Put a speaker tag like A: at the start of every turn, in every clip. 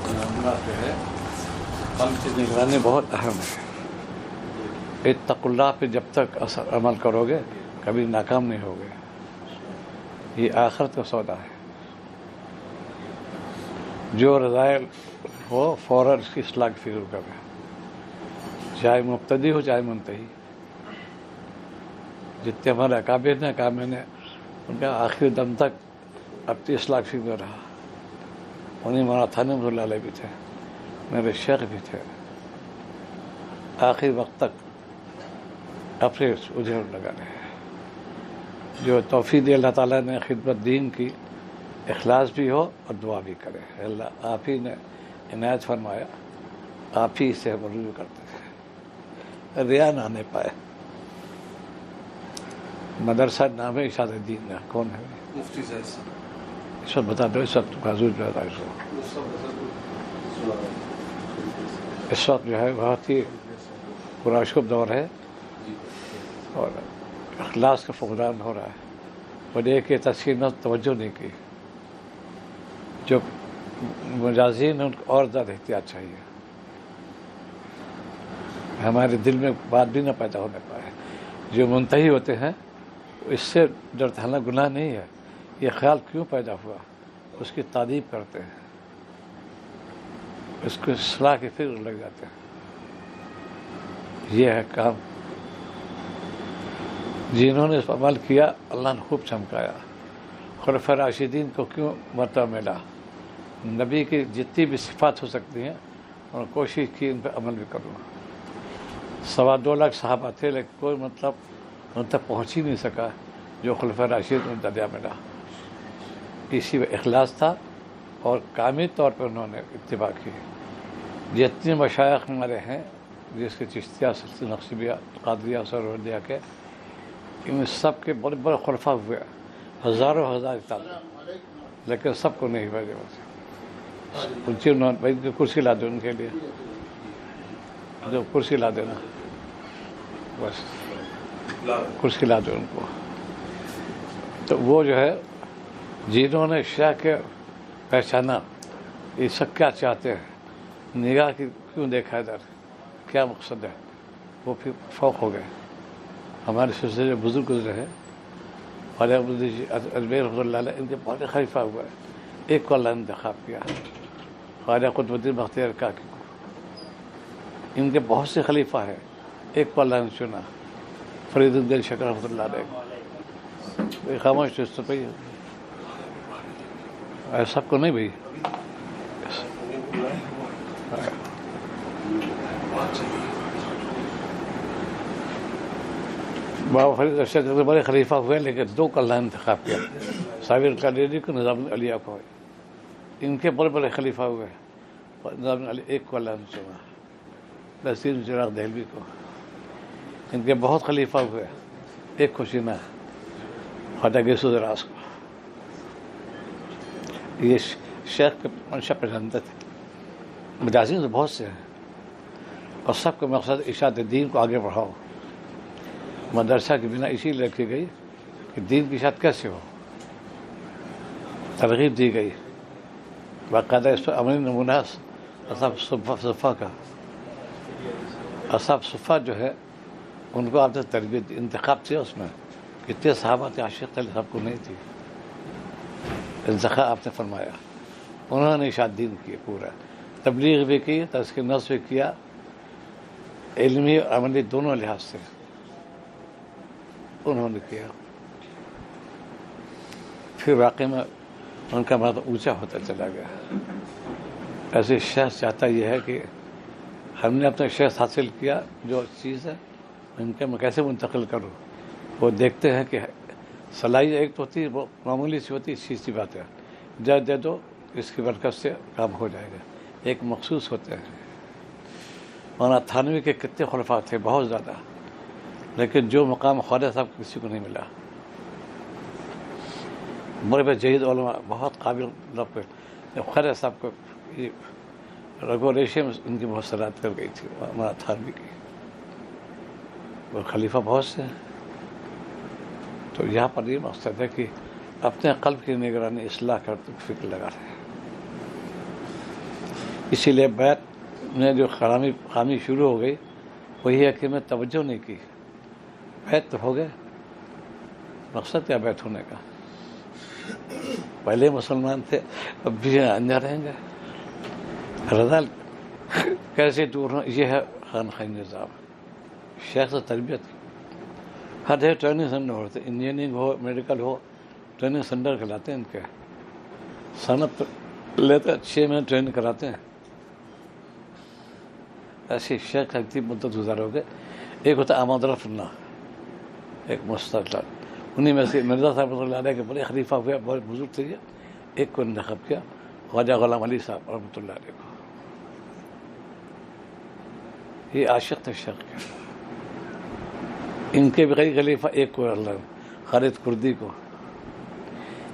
A: جو ہے قلب کی نگرانی بہت اہم ہے. اتقوا اللہ پہ جب تک عمل کرو گے کبھی ناکام نہیں ہوگے. یہ آخرت کا سودا ہے. جو رضائل ہو فوراً اس کی اصلاح کی فکر کرے، چاہے مبتدی ہو چاہے منتہی. جتنے ہمارے اکابر نے میں نے ان کا آخری دم تک اپنی اصلاح کی فکر رہا. انہیں مولانا تھانوی رحمۃ اللہ علیہ بھی تھے، میرے شیخ بھی تھے. آخری وقت تک اپنے اجھے لگا رہے. جو توفیق دی اللہ تعالیٰ نے خدمت دین کی، اخلاص بھی ہو اور دعا بھی کرے. اللہ آپ ہی نے عنایت فرمایا، آپ ہی سے رجوع کرتے تھے، ریا نہ آنے پائے. مدرسہ نام ہے ارشاد دین. کون ہے
B: مفتی صاحب؟
A: اس وقت بتا دو. اس وقت حضور اس وقت جو ہے بہت ہی پراشکب دور ہے اور اخلاص کا فقدان ہو رہا ہے. اور ایک یہ تسکین میں توجہ نہیں کی. جو مجازین ہیں ان کو اور زیادہ احتیاط چاہیے. ہمارے دل میں بات بھی نہ پیدا ہونے پائے. جو منتہی ہوتے ہیں اس سے ڈرتے ہیں، گناہ نہیں ہے، یہ خیال کیوں پیدا ہوا، اس کی تعریف کرتے ہیں، اس کو اصلاح کی فکر لگ جاتے ہیں. یہ ہے کام. جنہوں نے اس پر عمل کیا اللہ نے خوب چمکایا. خلفائے راشدین کو کیوں مرتبہ ملا؟ نبی کی جتنی بھی صفات ہو سکتی ہیں اور کوشش کی ان پہ عمل بھی کروں. 2.25 لاکھ صحابہ تھے لیکن کوئی مطلب ان تک پہنچ ہی نہیں سکا جو خلفائے راشدین میں درجہ ملا. اسی میں اخلاص تھا اور کامل طور پر انہوں نے اتباع کی. جتنے مشائخ ہمارے ہیں جس کے چشتیہ سلسلہ نقشبیہ قادریہ سہروردیہ کے، ان سب کے بڑے بڑے خلفاء ہوئے، ہزاروں ہزار تعداد، لیکن سب کو نہیں بھیجے. انہوں نے کرسی لا دو ان کے لیے، جو کرسی لا دینا، بس کرسی لا دو ان کو. تو وہ جو ہے جنہوں نے شیخ کے پہچانا یہ سب کیا چاہتے ہیں، نگاہ کی کیوں دیکھا ادھر، کیا مقصد ہے، وہ پھر فوق ہو گئے. ہمارے سلسلے جو بزرگ گزرے ہیں اجمیر رحمۃ اللہ علیہ، ان کے بہت خلیفہ ہوا ہے. ایک کو اللہ نے انتخاب کیا، خواجہ قطب الدین بختیار کاکی کو. ان کے بہت سے خلیفہ ہیں، ایک کو اللہ نے چنا، فرید الدین شکر رحمۃ اللہ علیہ. خاموش تو پہ سب کو نہیں بھائی. بابا فرید ارشد کے بڑے خلیفہ ہوئے لیکن 2 کو اللہ نے انتخاب کیا، صابر القادری کو، نظام العلیہ کو. ان کے بڑے بڑے خلیفہ ہوئے. نظام علی ایک کو اللہ نے چنا، نصیر چراغ دہلوی کو. ان کے بہت خلیفہ ہوئے، ایک کو چنا، خواجہ گیسو دراز کو. یہ شیخ کے منشا پہچانتے تھے. مجازین تو بہت سے ہیں اور سب کا مقصد ارشاد دین کو آگے بڑھاؤ. مدرسہ کی بنا اسی لیے رکھی گئی کہ دین کی اشاعت کیسے ہو، ترغیب دی گئی. باقاعدہ اس پر عملی نمونہ اصحاب صفہ کا. اصحاب صفہ جو ہے ان کو آپ نے تربیت انتخاب تھی. اس میں کتنے صحابہ تھے، عاشق تھے، سب کو نہیں تھی. انتخاب آپ نے فرمایا. انہوں نے ارشاد دین کی پورا تبلیغ بھی کی، تزکیہ نفس بھی کیا، علمی اور عملی دونوں لحاظ سے انہوں نے کیا. پھر واقعی میں ان کا مطلب اونچا ہوتا چلا گیا. ایسے شخص چاہتا یہ ہے کہ ہم نے اپنا شخص حاصل کیا، جو چیز ہے ان کے میں کیسے منتقل کروں. وہ دیکھتے ہیں کہ صلاحیت ایک تو ہوتی ہے، وہ معمولی سی ہوتی ہے، چیز سی بات ہے، دے دو اس کی برکت سے کام ہو جائے گا. ایک مخصوص ہوتے ہیں. مولانا تھانوی کے کتنے خلفاء تھے، بہت زیادہ، لیکن جو مقام خواجہ صاحب کسی کو نہیں ملا. بڑے بڑے جہید علماء، بہت قابل لوگ، خواجہ صاحب کو رگو ریشے میں ان کی بہت صلاحیت کر گئی تھی مولانا تھانوی کی. وہ خلیفہ بہت سے ہیں. تو یہاں پر یہ مقصد ہے کہ اپنے قلب کی نگرانی اصلاح کرتے فکر لگا رہے ہیں. اسی لیے بیعت میں جو خامی شروع ہو گئی وہی ہے کہ میں توجہ نہیں کی. بیعت تو ہو گئے، مقصد کیا بیعت ہونے کا؟ پہلے مسلمان تھے، اب بھی انجا رہیں گے. رضا کیسے دور ہوں؟ یہ ہے خانقاہ نظام. شیخ سے تربیت ہر جگہ ٹریننگ سینٹر ہوتے، انجینئرنگ ہو، میڈیکل ہو، ٹریننگ سینٹر کھلاتے ہیں. ان کے صنعت لیتے 6 مہینے ٹریننگ کراتے ہیں. ایسی شیخ کی مدت گزارو گے. ایک ہوتا احمد رفع اللہ، ایک مستقل، انہیں میں سے مرزا صاحب رحمۃ اللہ علیہ کے بڑے خلیفہ ہوئے، بہت بزرگ تھے. ایک کو انتخاب کیا خواجہ غلام علی صاحب رحمۃ اللہ علیہ کو. یہ عاشق تھے شیخ کے. ان کے بھی کئی خلیفہ، ایک کو اللہ خالد کردی کو.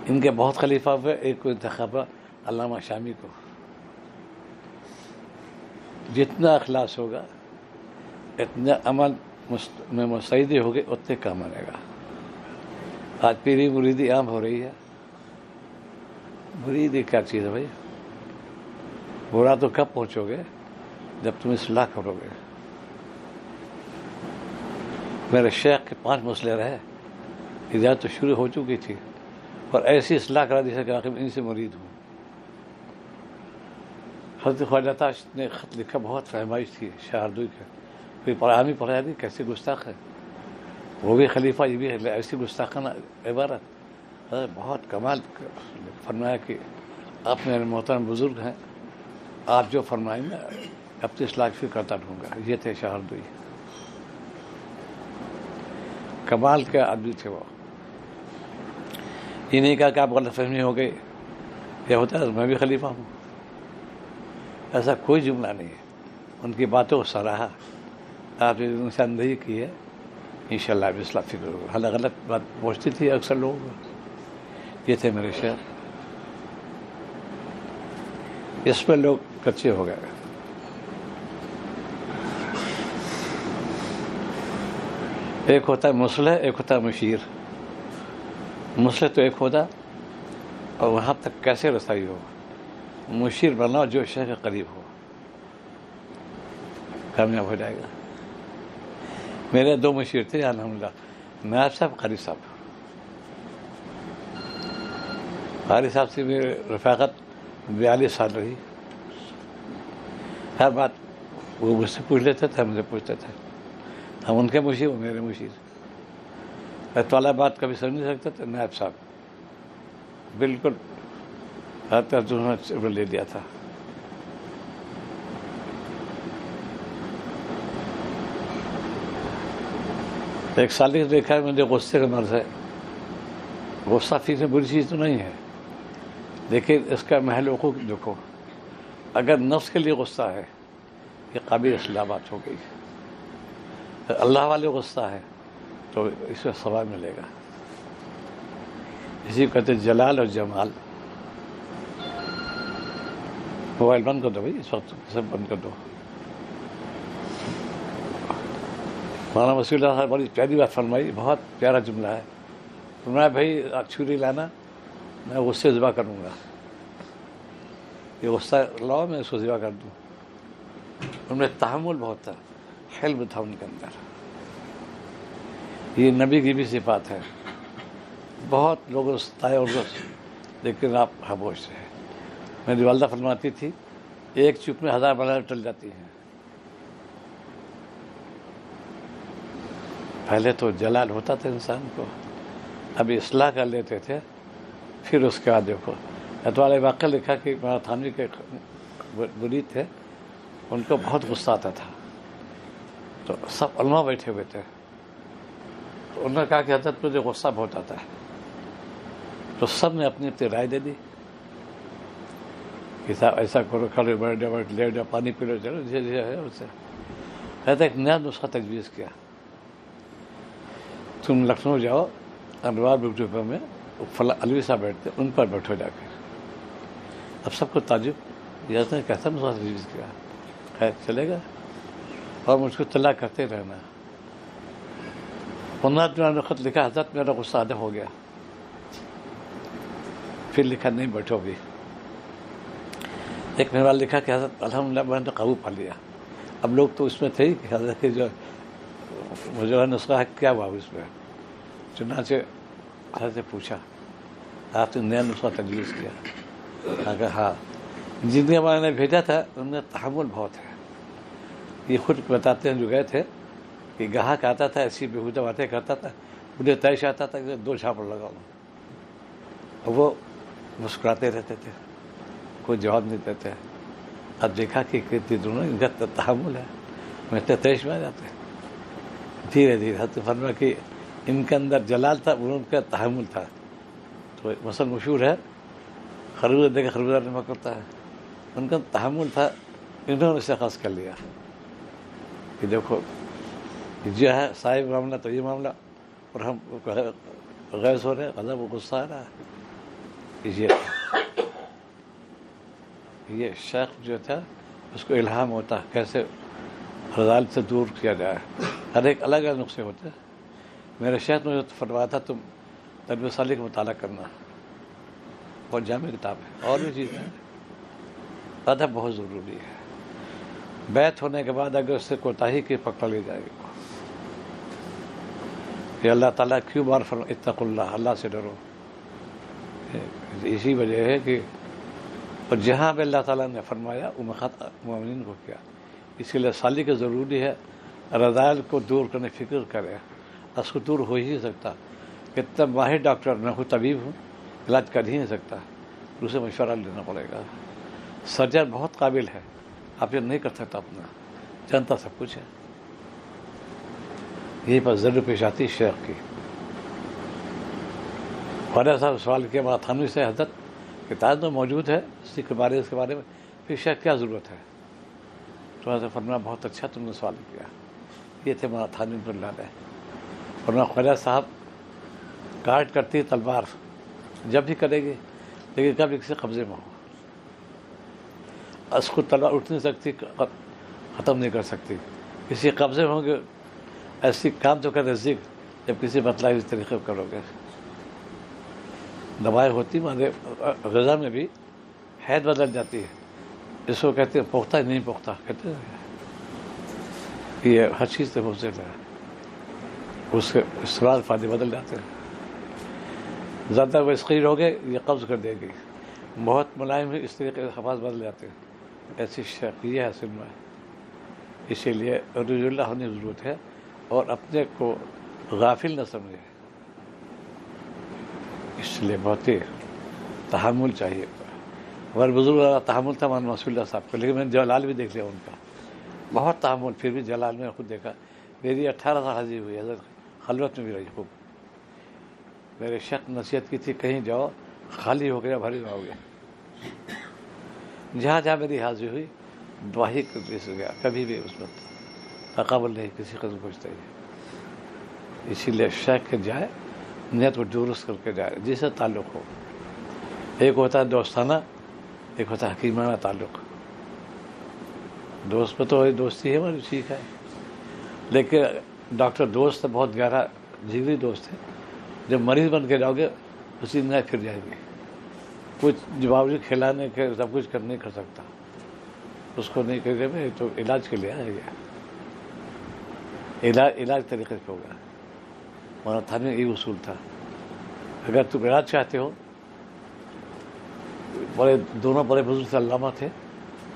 A: ان کے بہت خلیفہ ہوئے، ایک کو انتخاب علامہ شامی کو. جتنا اخلاص ہوگا، اتنا عمل میں مستعدی ہوگی، اتنے کام آئے گا. آج پیری مریدی عام ہو رہی ہے. مریدی کیا چیز ہے بھائی؟ برا تو کب پہنچو گے؟ جب تم اصلاح کرو گے. میرے شیخ کے 5 مسئلے رہے، ہدایت تو شروع ہو چکی تھی، اور ایسی اصلاح کرا دی کہ آخر ان سے مرید ہوں. حضرت خواجہ تاش نے خط لکھا، بہت فہمائش تھی شاہردوئی کے. کوئی پڑھا نہیں، پڑھایا نہیں، کیسے گستاخ ہے. وہ بھی خلیفہ، یہ بھی ایسی گستاخانہ عبارت. بہت کمال فرمایا کہ آپ میرے محترم بزرگ ہیں، آپ جو فرمائیں میں اپنی اصلاح کی کرتا رہوں گا. یہ تھے شاہردوئی. کمال کے آدمی تھے وہ. یہ نہیں کہا کہ آپ غلط فہمی ہو گئی، کیا ہوتا ہے میں بھی خلیفہ ہوں. ایسا کوئی جملہ نہیں ہے. ان کی باتوں کو سراہا. آپ نے نشاندہی کی ہے، انشاءاللہ اب اصلاح فکر ہوگا. حالانکہ غلط بات پہنچتی تھی اکثر لوگوں کو. یہ تھے میرے شیخ. اس پہ لوگ کچے ہو گئے. ایک ہوتا ہے مصلح، ایک ہوتا ہے مشیر. مصلح تو ایک ہوتا، اور وہاں تک کیسے رسائی ہو. مشیر بناؤ جو شیخ کے قریب ہو، کامیاب ہو جائے گا. میرے 2 مشیر تھے الحمدللہ، نائب صاحب، قاری صاحب. قاری صاحب سے میری رفاقت 42 سال رہی. ہر بات وہ مجھ سے پوچھ لیتے تھے، ہم سے پوچھتے تھے. ہم ان کے مشیر، وہ میرے مشیر. طالب بات کبھی سمجھ نہیں سکتے تھے. نائب صاحب بالکل لے لیا تھا. ایک سال ہی دیکھا ہے مجھے غصے کا مرض ہے. غصہ فی سے بری چیز تو نہیں ہے، لیکن اس کا محل وقوع دیکھو. اگر نفس کے لیے غصہ ہے، یہ قابل اصلاح بات ہو گئی. اللہ والے غصہ ہے تو اس میں ثواب ملے گا. اسی کو کہتے جلال اور جمال. موبائل بند کر دو بھائی، اس وقت سب بند کر دو. مولانا وسیع اللہ صاحب بڑی پیاری بات فرمائی، بہت پیارا جملہ ہے. فرمایا بھائی چھری لانا، میں غصے ذبح کروں گا. یہ غصہ لاؤ، میں اس کو ذبح کر دوں. ان میں تحمل بہت تھا، حلم تھا ان کے اندر. یہ نبی کی بھی صفات ہے. بہت لوگوں سے ستائے اور لیکن آپ خاموش رہے. میری والدہ فرماتی تھی، ایک چپ میں 1000 بلائیں ٹل جاتی ہیں. پہلے تو جلال ہوتا تھا انسان کو، ابھی اصلاح کر لیتے تھے. پھر اس کے بعد دیکھو اتوالے واقعہ لکھا کہ مولانا تھانوی کے مرید تھے، ان کو بہت غصہ آتا تھا. تو سب علماء بیٹھے ہوئے تھے، تو انہوں نے کہا کہ حضرت مجھے غصہ بہت آتا ہے. تو سب نے اپنی اپنی رائے دے دی کہ صاحب ایسا کرو، کھڑے بیٹھ جاؤ، لیٹ جاؤ، پانی پی لو، چلو جیسے ہے اس سے. کہتے ایک نیا نسخہ تجویز کیا، تم لکھنؤ جاؤ، انوار بک ڈپو میں فلاں علوی صاحب بیٹھتے، ان پر بیٹھو جا کے. اب سب کو تعجب، یہ نے کیسا نسخہ تجویز کیا. خیر چلے گا، اور مجھ کو اطلاع کرتے رہنا. 15 دن میں خط لکھا، حضرت میرا غصہ آدھا ہو گیا. پھر لکھا نہیں بیٹھو بھی. ایک میرے لکھا کہ حضرت الحمدللہ میں نے قابو پا لیا. اب لوگ تو اس میں تھے کہ حضرت کے جو مجھے نسخہ ہے کیا ہوا اس میں. چنانچہ حضرت سے پوچھا آپ نے نیا نسخہ تجویز کیا؟ کہا ہاں. جن کے ہمارے نے بھیجا تھا ان میں تحمل بہت ہے. یہ خود بتاتے ہیں جو گئے تھے کہ گاہک آتا تھا ایسی بےہودہ باتیں کرتا تھا, مجھے طے آتا تھا کہ 2 چھاپڑ لگاؤں. اور وہ مسکراتے رہتے تھے, کوئی جواب نہیں دیتے. اب دیکھا کہ کتنی دونوں ان کا تحمل ہے, میں تیش میں آ جاتے. دھیرے دھیرے حضرت فرمایا کہ ان کے اندر جلال تھا, ان کا تحمل تھا. تو مثلا مشہور ہے خربوزہ دے کے خربوزہ نہیں پکڑتا ہے, ان کا تحمل تھا. انہوں نے اسے خاص کر لیا کہ دیکھو جو ہے صاحب معاملہ تو یہ معاملہ, اور ہم غیظ ہو رہے ہیں, غضب و غصہ آ رہا ہے. یہ شیخ جو تھا اس کو الہام ہوتا کیسے رذالت سے دور کیا جائے. ہر ایک الگ الگ نسخے ہوتے ہیں. میرے شیخ نے جو فرمایا تھا تم تربیت صالح کا مطالعہ کرنا, بہت جامع کتاب ہے. اور بھی چیزیں ہیں, ادب بہت ضروری ہے. بیعت ہونے کے بعد اگر اس سے کوتاہی کی پکڑ لی جائے گی کہ اللہ تعالیٰ کیوں بار فرما اتقوا اللہ, اللہ سے ڈرو. اسی وجہ ہے کہ اور جہاں پہ اللہ تعالیٰ نے فرمایا وہ مخاطب مومنین کو کیا. اسی لیے صالح کے ضروری ہے رذائل کو دور کرنے فکر کرے. اس کو دور ہو ہی نہیں سکتا. کتنا ماہر ڈاکٹر میں خود طبیب ہوں, علاج کر ہی نہیں سکتا, اسے مشورہ لینا پڑے گا. سرجن بہت قابل ہے, آپ یہ نہیں کر سکتا اپنا, جانتا سب کچھ ہے. یہی پر ضرور پیش آتی شیخ کی. خواجہ صاحب سوال کیا بڑا تھانوی سے, حضرت کتاب تو موجود ہے اس کے بارے میں, پھر شیخ کیا ضرورت ہے؟ تو حضرت فرمایا بہت اچھا تم نے سوال کیا. یہ تھے مولانا تھانوی پر اللہ علیہ. فرمایا خواجہ صاحب کاٹ کرتی تلوار جب بھی کرے گی, لیکن کبھی کسی قبضے میں ہو. اس کو تلوار اٹھ نہیں سکتی, ختم نہیں کر سکتی. کسی قبضے میں ہوں گے ایسی کام تو کر رزق, جب کسی بتلائے اس طریقے کرو گے. دوائیں ہوتی ہمارے غذا میں بھی حید بدل جاتی ہے. اس کو کہتے ہیں پختہ نہیں پختہ, کہتے ہیں یہ ہر چیز سے ہو سکتا ہے. اس کے اسرار فائدے بدل جاتے ہیں. زیادہ وسقیر ہو گئے یہ قبض کر دے گی, بہت ملائم ہے اس طریقے سے حفاظ بدل جاتے ہیں. ایسی شیخی ہے حاصل میں. اسی لیے رضی اللہ ہونے کی ضرورت ہے, اور اپنے کو غافل نہ سمجھے. اس لیے بہت ہی تحمل چاہیے. ہمارے بزرگ تحمل تھا مولانا رسول اللہ صاحب کو, لیکن میں نے جلال بھی دیکھ لیا ان کا, بہت تحمل. پھر بھی جلال میں خود دیکھا. میری 18 سال حاضری ہوئی, حضرت خلوت میں بھی رہی خوب. میرے شیخ نصیحت کی تھی کہیں جاؤ خالی ہو گیا بھری نہ ہو گیا. جہاں جہاں میری حاضری ہوئی دعائی سے گیا, کبھی بھی اس میں تقابل نہیں کسی قسم پوچھتا ہی. اسی لیے شیخ کے جائے نیت کو درست کر کے جائے, جس سے تعلق ہو. ایک ہوتا ہے دوستانہ, ایک ہوتا ہے حکیمانہ تعلق. دوست میں تو دوستی ہے ہماری, ٹھیک ہے, لیکن ڈاکٹر دوست بہت گہرا جگری دوست ہے. جب مریض بن کے جاؤ گے اسی دن پھر جائے گی. کچھ باوجود کھلانے کے سب کچھ نہیں کر سکتا, اس کو نہیں کہ میں تو علاج کے لیے آئے گا. علاج طریقے سے ہوگا. مولانا تھانوی یہ اصول تھا, اگر تم علاج چاہتے ہو. دونوں بڑے بزرگ سے علامہ تھے,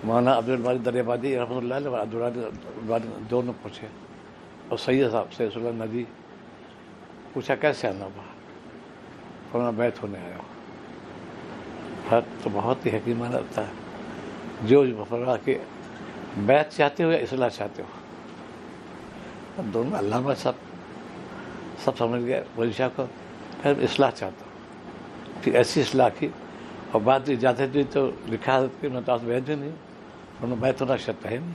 A: مولانا عبدالباری دریابادی رحمۃ اللہ علیہ, عبدالباری دونوں پوچھے. اور سید صاحب سید اللہ ندی پوچھا کیسے آنا ہوا, فرمایا بیعت ہونے آیا ہو. تو بہت ہی حکیمانہ تھا. جو فرمایا کہ بیعت چاہتے ہو یا اصلاح چاہتے ہو. دونوں علامہ سب سمجھ گئے. ولی شاہ کو پھر اصلاح چاہتا ہوں, پھر ایسی اصلاح کی. اور بات اجازت دی تو لکھا کہ میں تو آپ بیعت بھی نہیں ہوں. انہوں نے بیعت ہونا شرط ہے نہیں,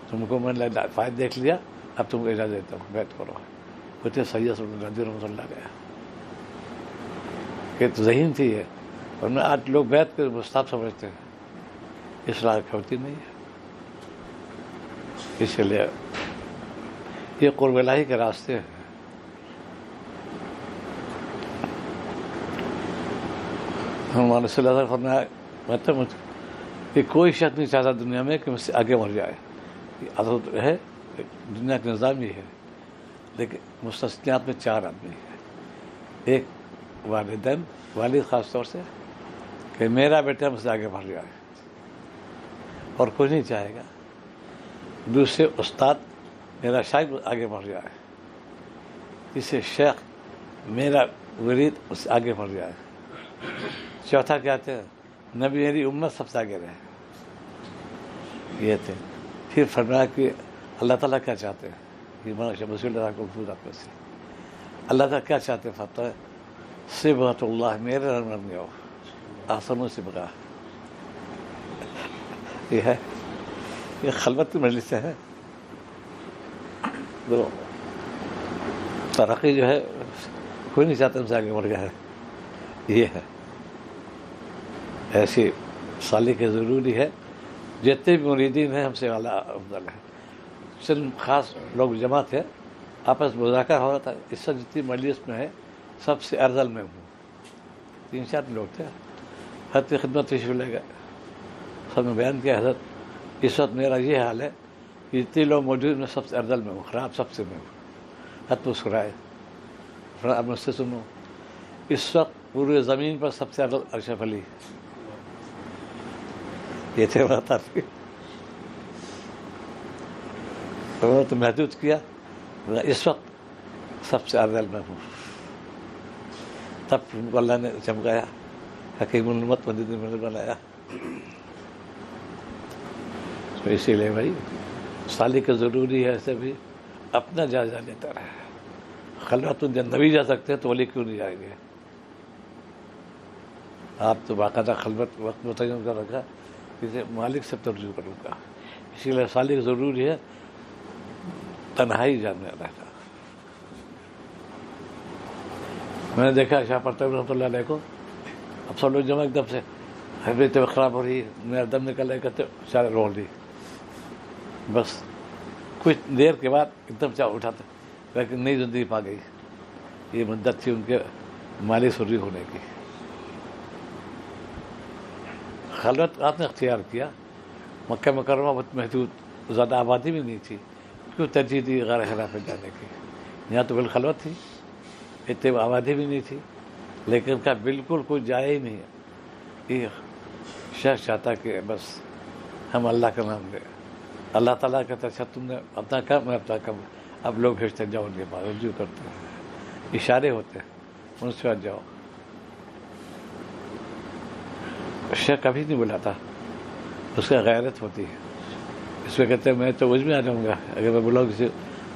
A: تم کو میں نے فائدہ دیکھ لیا, اب تم کو اجازت دیتا ہوں بیعت کرو. ہوتے سید رحمۃ اللہ علیہ کہ ذہین تھی یہ. ورنہ آج لوگ بیعت کے مستحب سمجھتے ہیں, اصلاح ہوتی نہیں ہے. اسی لیے یہ قرب الہی کے راستے ہیں. ہمارے صلی اللہ علیہ وسلم فرمایا, کہ کوئی شخص نہیں چاہتا دنیا میں کہ مجھ سے آگے بڑھ جائے. یہ عادت ہے، دنیا کا نظام یہ ہے. لیکن مستثنیات میں 4 آدمی ہیں. ایک والدین، والد خاص طور سے، کہ میرا بیٹا مجھ سے آگے بڑھ جائے اور کوئی نہیں چاہے گا. دوسرے استاد، میرا شاگرد آگے بڑھ جائے. تیسرے شیخ، میرا مرید اس سے آگے بڑھ جائے. چوتھا کہتے ہیں نبی میری امت سب سے آگے رہے. یہ تھے. پھر فرمایا کہ اللہ تعالیٰ کیا چاہتے ہیں. یہ رسول اللہ کو میں سے اللہ تعالیٰ کیا چاہتے ہیں. فتح صبغۃ اللہ، میرے رنگ میں ہو، آسنوں سے بغا. یہ ہے، یہ خلوت کی مجلس سے ہے. ترقی جو ہے کوئی نہیں چاہتا ہم سے آگے بڑھ گیا ہے. یہ ہے ایسی سالک ضروری ہے. جتنے بھی مریدین ہیں ہم سے اعلیٰ افضل ہیں. چند خاص لوگ جمع تھے، آپس مذاکرہ ہو رہا تھا. اس سے جتنی مجلس میں ہے سب سے افضل میں ہوں. 3-4 لوگ تھے. حضرت کی خدمت تشریف لے گئے. سب نے بیان کیا حضرت اس وقت میرا یہ حال ہے کہ جتنے لوگ موجود میں سب سے افضل میں ہوں، خراب سب سے میں ہوں. حضرت مسکرائے. اب مجھ سے سنو، اس وقت پورے زمین پر سب سے افضل اشرف علی. یہ تھے بتا تو محدود کیا. اس وقت سب سے افضل میں ہوں. تب اللہ نے چمکایا، حکیم الامت مدید میں بنایا. تو اسی لیے بھائی سالک ضروری ہے. ایسے بھی اپنا جائزہ لیتا رہے. خلوت جب نبی جا سکتے ہیں تو ولی کیوں نہیں جائیں گے. آپ تو باقاعدہ خلوت وقت متعین کر رکھا، اسے مالک سے ترجیح کروں گا. اسی لیے سالک ضروری ہے تنہائی جاننے رہتا. میں نے دیکھا شاہ پرتو رحمۃ اللہ علیہ کو، اب سب لوگ جمع ایک دم سے حیثیت خراب ہو رہی ہے، میرا دم نکل رہا کہتے سارے رو لی. بس کچھ دیر کے بعد ایک دم چاہ اٹھاتے، لیکن نئی زندگی پا گئی. یہ مدت تھی ان کے مالی سری ہونے کی. خلوت آپ نے اختیار کیا. مکہ مکرمہ بہت محدود، زیادہ آبادی بھی نہیں تھی، کیوں ترجیح دی غار حرا پہ جانے کی. یہاں تو بالخلوت تھی، اتنی آبادی بھی نہیں تھی، لیکن کا بالکل کوئی جائے ہی نہیں. یہ شخص چاہتا کہ بس ہم اللہ کا نام لیں. اللہ تعالیٰ کہتا اچھا تم نے اپنا کام، میں اپنا کام. اب لوگ بھیجتے جاؤ ان کے پاس، رجوع کرتے ہیں، اشارے ہوتے ہیں، ان سے بعد جاؤ. شیخ کبھی نہیں بلاتا، اس کا غیرت ہوتی ہے. اس میں کہتے ہیں میں تو اس میں آ جاؤں گا اگر میں بلاؤں کسی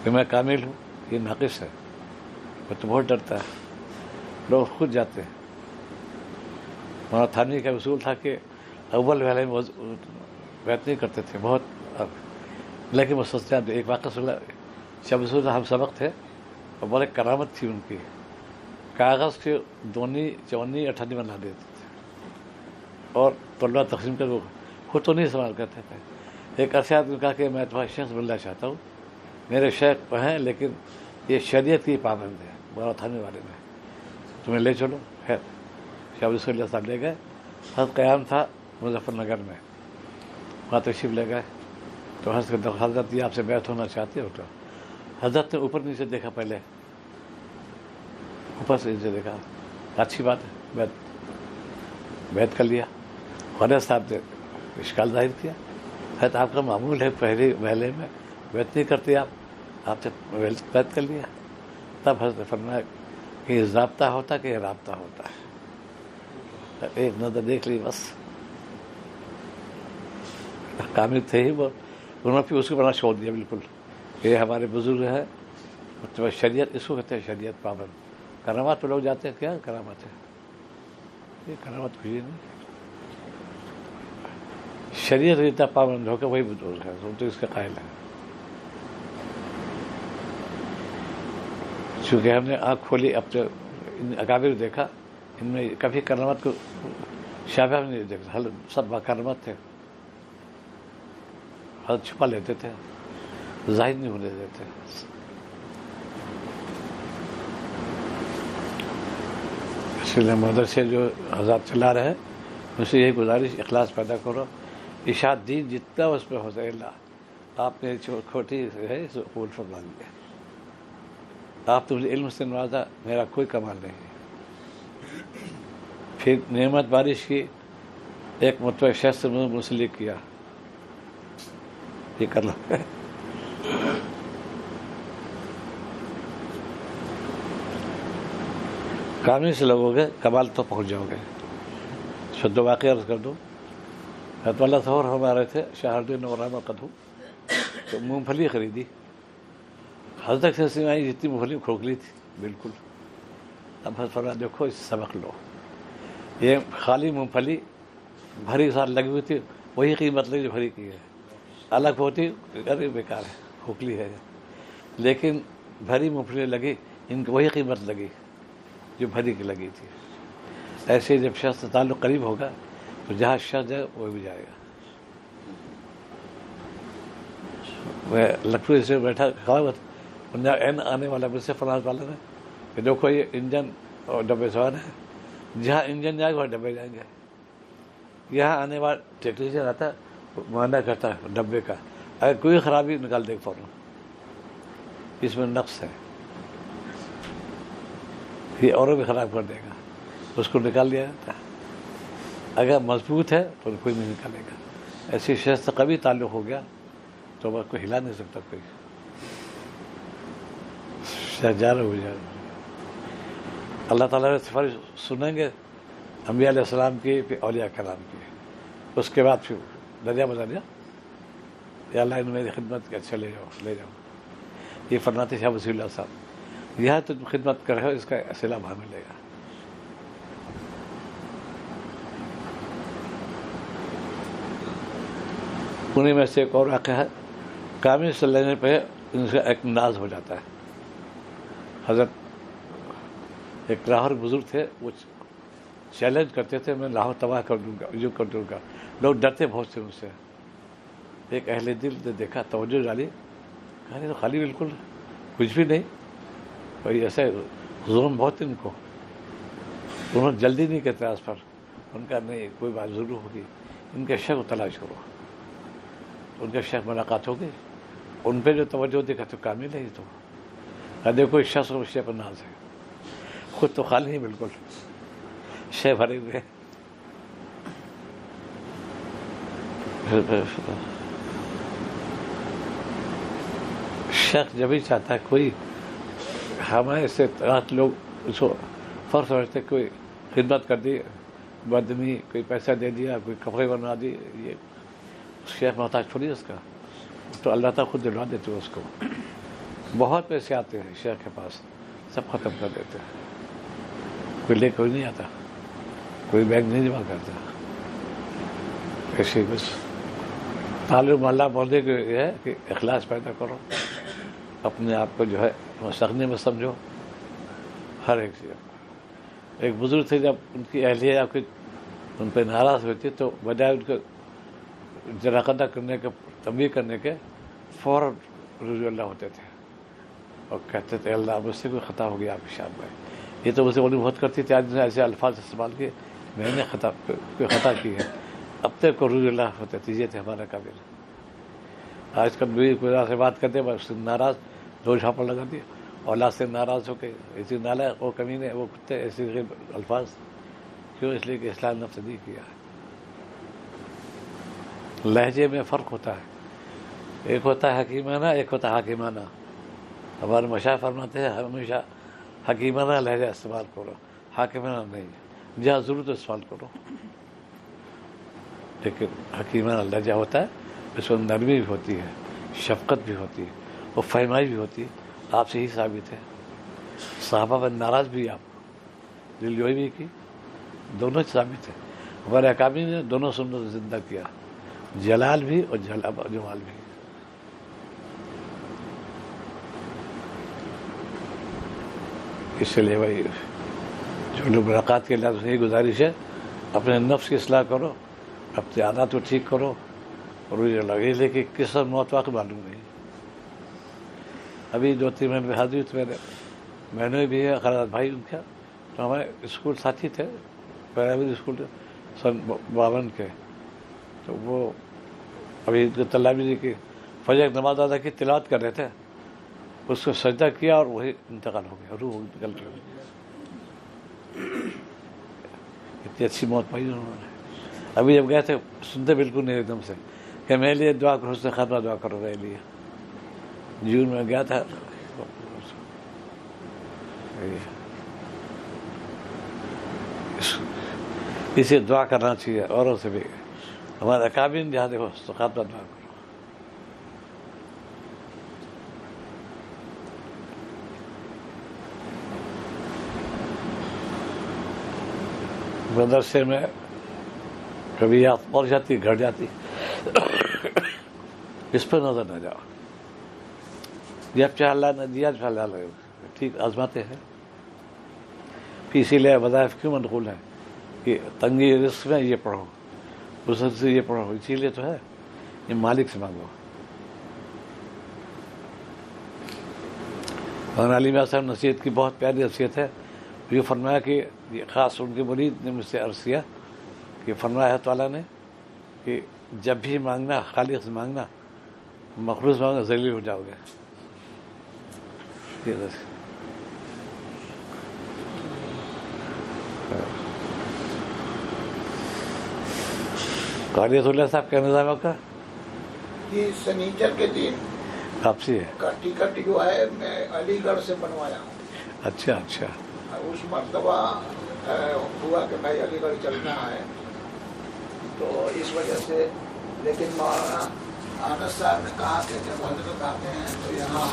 A: کہ میں کامل ہوں. یہ ناقص ہے. وہ تو بہت ڈرتا ہے. لوگ خود جاتے ہیں. مولانا تھانوی کا اصول تھا کہ اول والے میں بیعت نہیں کرتے تھے بہت، لیکن مستثنیات ایک واقعہ سنا. شب رسول ہم سبق تھے اور بڑے کرامت تھی ان کی. کاغذ کے 2 چونی 28 بنا دیتے تھے اور طلبہ تقسیم کر وہ خود تو نہیں سوال کرتے تھے. ایک عرصہ نے کہا کہ میں تمہارا شیخ بننا چاہتا ہوں، میرے شیخ ہیں لیکن یہ شریعت کی پابند ہے. مولانا تھانے والے میں تمہیں لے چلو. خیر شاہ رسول اللہ صاحب لے گئے. حضرت قیام تھا مظفر نگر میں، وہاں تشریف لے گئے. تو حضرت یہ آپ سے بیعت ہونا چاہتے ہو. تو حضرت نے اوپر نیچے دیکھا، پہلے اوپر سے نیچے دیکھا، اچھی بات ہے، بیعت کر لیا. حضرت صاحب نے اشکال ظاہر کیا، حضرت آپ کا معمول ہے پہلے محلے میں بیعت نہیں کرتے آپ سے بیعت کر لیا. تب حضرت نے فرمایا کہ یہ ضابطہ ہوتا کہ یہ رابطہ ہوتا ہے. ایک نظر دیکھ لی بس. کامل تھے ہی وہ، انہوں نے پھر اس کو بنا چھوڑ دیا بالکل. یہ ہمارے بزرگ ہیں، شریعت اس کو کہتے ہیں شریعت پابند. کرامات پہ لوگ جاتے ہیں، کیا کرامات ہے؟ یہ کرامات کچھ نہیں. شریعت اتنا پابند ہو کر وہی بزرگ ہے، تو اس کے قائل ہیں. چونکہ ہم نے آنکھ کھولی اپنے اکابر دیکھا، ان میں کبھی کرامت کو شابہ نہیں دیکھتا. سب باکرامت تھے. حضرت چھپا لیتے تھے، ظاہر نہیں ہونے دیتے. اس لیے مدرسے جو حضرات چلا رہے ہیں، ان سے یہی گزارش اخلاص پیدا کرو. اشاعت دین جتنا اس میں ہو سکے اللہ آپ نے کھوٹی ہے اس قبول فرما لیا. آپ نے مجھے علم سے نوازا، میرا کوئی کمال نہیں. پھر نعمت بارش کی، ایک مرتبہ شخص سے منسلک کیا، یہ کر لو. کامل سے لوگو گے کمال تو پہنچ جاؤ گے. شد واقعہ عرض کر دوں، حضرت والا صور ہمارے تھے شہردین اور رحمہ قدو، تو مونگ پھلی خریدی. حضرت سے سمائی جتنی مونگ پھلی کھوکھلی تھی بالکل. اب حضرت فرمایا دیکھو اس سبق لو، یہ خالی مونگ پھلی بھری سال لگی ہوئی تھی، وہی قیمت لگی جو بھری کی ہے. الگ ہوتی ارے بیکار ہے کھوکھلی ہے، لیکن بھری مونگ پھلی لگی، ان کی وہی قیمت لگی جو بھری کی لگی تھی. ایسے جب شخص تعلق قریب ہوگا تو جہاں شخص جائے وہ بھی جائے گا. میں لکھنؤ سے بیٹھا کھڑا آنے والا مجھ سے فلاں والا نے کہ دیکھو یہ انجن اور ڈبے سوار ہے، جہاں انجن جائے گا وہاں ڈبے جائیں گے. یہاں آنے والا ٹیکنیشین آتا ہے معائنہ کرتا ہے ڈبے کا، اگر کوئی خرابی نکال دے فوراً، اس میں نقص ہے، یہ اوروں بھی خراب کر دے گا، اس کو نکال دیا جاتا ہے. اگر مضبوط ہے تو کوئی نہیں نکالے گا. ایسی شخص سے کبھی تعلق ہو گیا تو وہ کوئی ہلا نہیں سکتا کوئی. شہجار ہو جائے. اللہ تعالیٰ نے سفارش سنیں گے انبیاء علیہ السلام کی، پھر اولیاء کرام کی. اس کے بعد پھر دریا بتا دیا یا اللہ نے میری خدمت کی، اچھا لے جاؤ لے جاؤ. یہ فرماتے شاہ وسیع اللہ صاحب، یہاں تم خدمت کر رہے ہو، اس کا صلہ وہاں ملے گا. انہیں میں سے ایک اور واقعہ ہے، کامل سے لینے پہ ان سے ایک ناز ہو جاتا ہے. حضرت ایک لاہور بزرگ تھے، وہ چیلنج کرتے تھے میں لاہور تباہ کر دوں گا، جو کر دوں گا. لوگ ڈرتے بہت سے ان سے. ایک اہل دل نے دیکھا، توجہ ڈالی، کہا تو خالی بالکل کچھ بھی نہیں، کوئی ایسے ظلم بہت ان کو. انہوں نے جلدی نہیں کہتے آس پر، ان کا نہیں کوئی بات ضرور ہوگی، ان کے شک کو تلاش کرو. ان کے شیخ ملاقات ہوگی، ان پہ جو توجہ دیکھا تو کامل ہے. تو دیکھو اس شخص کو شیخ پر ناز ہے، خود تو خالی نہیں بالکل، شیخ بھرے ہوئے. شیخ جب ہی چاہتا ہے کوئی ہمارے سے لوگ اس کو فرق سمجھتے، کوئی خدمت کر دی بدنی، کوئی پیسہ دے دیا، کوئی کپڑے بنا دی، یہ شیخ محتاج تھوڑی اس کا، تو اللہ تعالیٰ خود دلوا دیتے اس کو. بہت پیسے آتے ہیں شیخ کے پاس، سب ختم کر دیتے ہیں. کوئی لے کوئی نہیں آتا، کوئی بینک نہیں جمع کرتا. ایسے بس تعلق محلہ بولنے کے یہ ہے کہ اخلاص پیدا کرو، اپنے آپ کو جو ہے مستغنی میں سمجھو ہر ایک چیز. ایک بزرگ تھے، جب ان کی اہلیہ یا کوئی ان پہ ناراض ہوتی تو بجائے ان کو جناقدہ کرنے کے، تنبیہ کرنے کے، فوراً رضو اللہ ہوتے تھے اور کہتے تھے اللہ مجھ سے کوئی خطا ہو گیا آپ کی شان میں. یہ تو مجھے انہیں بہت کرتی تھی، آج نے ایسے الفاظ استعمال کیے، میں نے کوئی خطا کی ہے. اب تک کو رضو اللہ ہوتے تھے، یہ تھے ہمارا قابل. آج کل بھی کوئی سے بات کرتے بس ناراض، دو جھاپڑ لگا دیا، اولاد سے ناراض ہو کے ایسی نالا وہ کمینے وہ کتے ایسے الفاظ کیوں؟ اس لیے کہ اسلام نے نہیں کیا. لہجے میں فرق ہوتا ہے، ایک ہوتا ہے حکیمانہ، ایک ہوتا ہے حاکمانہ. ہمارے مشاہیر فرماتے ہیں ہمیشہ حکیمانہ لہجہ استعمال کرو، حاکمانہ نہیں. جہاں ضرورت استعمال کرو، لیکن حکیمانہ لہجہ ہوتا ہے اس میں نرمی بھی ہوتی ہے، شفقت بھی ہوتی ہے، اور فہمائی بھی ہوتی ہے. آپ سے ہی ثابت ہے. صحابہ پر ناراض بھی آپ دل جوئی بھی کی، دونوں ثابت ہے. ہمارے اکابر نے دونوں سنت زندہ کیا، جلال بھی اور جمال بھی. اس لیے بھائی جو لوگ ملاقات کے لحاظ سے یہی گزارش ہے، اپنے نفس کی اصلاح کرو، اپنے عادات کو ٹھیک کرو، اور مجھے لگے لے کہ کس وقت موت واقع معلوم نہیں. ابھی 2-3 مہینے میں حاضری ہوئی تو میں نے بھی ہے خالد بھائی ان کا، تو ہمارے اسکول ساتھی تھے پرائمری اسکول سن 52 کے، تو وہ ابھی طلاوی جی کی فجر کی نماز ادا کی، تلاوت کر رہے تھے، اس کو سجدہ کیا اور وہی انتقال ہو گیا، روح نکل گئی. اتنی اچھی موت پائی انہوں نے. ابھی جب گئے تھے سنتے بالکل نہیں ایک دم سے کہ میرے لیے دعا کرو، حسن خاتمہ دعا کرو میرے لیے. جون میں گیا تھا. اسے دعا کرنا چاہیے اوروں سے بھی. ہمارے اکابرین جہاں دیکھو حسن خاتمہ دعا کرو. مدرسے میں کبھی یاد پڑ جاتی، گھٹ جاتی، اس پہ نظر نہ جاؤ. جب چاہ اللہ نے دیا جو اللہ نے ٹھیک آزماتے ہیں. اسی لیے وظائف کیوں منقول ہے کہ تنگی رزق میں یہ پڑھو، وسعت سے یہ پڑھو. اسی لیے تو ہے یہ مالک سے مانگو. اور علی میاں صاحب نصیحت کی بہت پیاری نصیحت ہے. یہ فرمایا کہ یہ خاص ان کے مرید نے مجھ سے عرض کیا کہ فرمایا ہے تعالیٰ نے کہ جب بھی مانگنا خالق سے مانگنا، مخلوق مانگنا ذلیل ہو جاؤ گے. قاریت اللہ صاحب کا نظام کا
C: یہ سنیچر کے دن
A: آپ سے ہے
C: کا ٹکٹ جو ہے میں علی گڑھ سے بنوایا ہوں.
A: اچھا اچھا.
C: اس مرتبہ ہوا کہ بھائی علی گڑھ چلنا ہے تو اس وجہ سے، لیکن مولانا انس صاحب نے کہا کہ جب حضرت آتے ہیں تو یہاں